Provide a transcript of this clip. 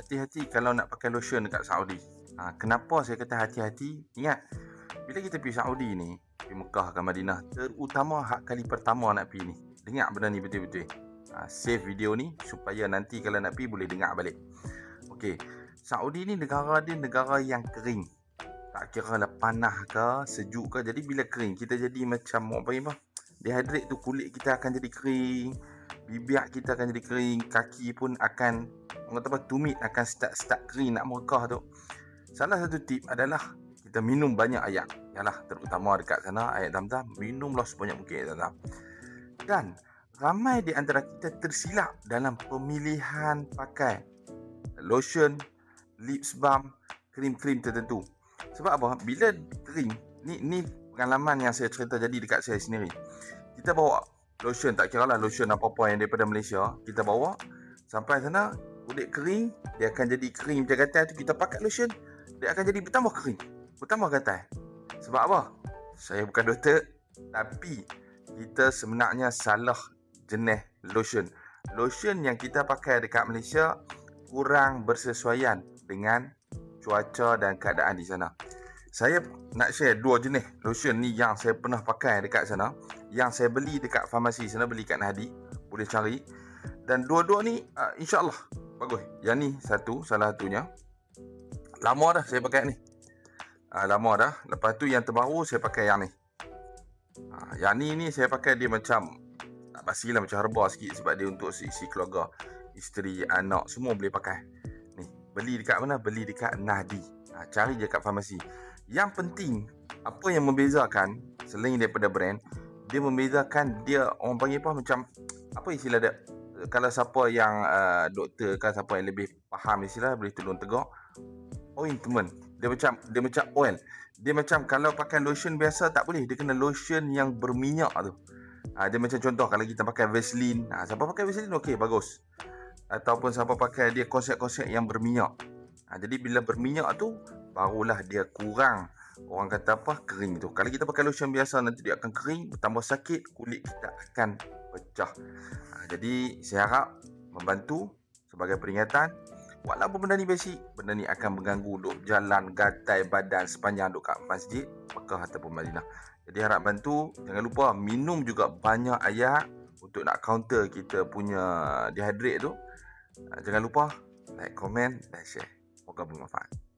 hati-hati kalau nak pakai lotion dekat Saudi. Kenapa saya kata hati-hati? Ingat, bila kita pergi Saudi ni, pergi Mekah ke Madinah, terutama hak kali pertama nak pergi ni, dengar benda ni betul-betul. Save video ni supaya nanti kalau nak pergi boleh dengar balik. Okey, Saudi ni negara dia negara yang kering. Tak kira lah panas ke, sejuk ke. Jadi bila kering, kita jadi macam orang panggil apa? Dehydrate tu, kulit kita akan jadi kering, bibir kita akan jadi kering, kaki pun akan, orang kata apa, tumit akan start kering nak merekah tu. Salah satu tip adalah kita minum banyak air. Yalah, terutama dekat sana air Zam-Zam, minumlah sebanyak mungkin air Zam-Zam. Dan ramai di antara kita tersilap dalam pemilihan pakai lotion, lip balm, krim-krim tertentu. Sebab apa? Bila kering, ni pengalaman yang saya cerita jadi dekat saya sendiri. Kita bawa lotion, tak kira lah lotion apa-apa yang daripada Malaysia, kita bawa sampai sana, kulit kering, dia akan jadi kering macam gatal tu. Kita pakai lotion, dia akan jadi bertambah kering, bertambah gatal. Sebab apa? Saya bukan doktor, tapi kita sebenarnya salah jenis lotion. Lotion yang kita pakai dekat Malaysia kurang bersesuaian dengan cuaca dan keadaan di sana. Saya nak share dua jenis lotion ni yang saya pernah pakai dekat sana, yang saya beli dekat farmasi sana, beli kat Nahdi, boleh cari. Dan dua-dua ni insya-Allah bagus. Yang ni salah satunya. Lama dah saya pakai ni. Lama dah. Lepas tu yang terbaru saya pakai yang ni. Yang ni saya pakai dia macam tak basi lah, macam herba sikit sebab dia untuk si keluarga, isteri, anak semua boleh pakai. Ni, beli dekat mana? Beli dekat Nahdi. Cari je kat farmasi. Yang penting, apa yang membezakan selain daripada brand, dia membezakan dia, orang panggil apa, macam apa istilah dia? Kalau siapa yang doktor kan, siapa yang lebih faham istilah, boleh tolong tegak. Ointment. Dia macam oil. Dia macam kalau pakai lotion biasa tak boleh, dia kena lotion yang berminyak tu. Dia macam contoh kalau kita pakai Vaseline, siapa pakai Vaseline okey bagus. Ataupun siapa pakai dia konsep-konsep yang berminyak. Jadi bila berminyak tu barulah dia kurang, orang kata apa, kering tu. Kalau kita pakai lotion biasa nanti dia akan kering, bertambah sakit, kulit kita akan pecah. Jadi saya harap membantu sebagai peringatan. Walaupun benda ni basic, benda ni akan mengganggu duk jalan gatai badan sepanjang duk kat masjid Mekah ataupun Madinah. Jadi harap bantu. Jangan lupa minum juga banyak air untuk nak counter kita punya dehydrate tu. Jangan lupa like, komen dan share. Moga bermanfaat.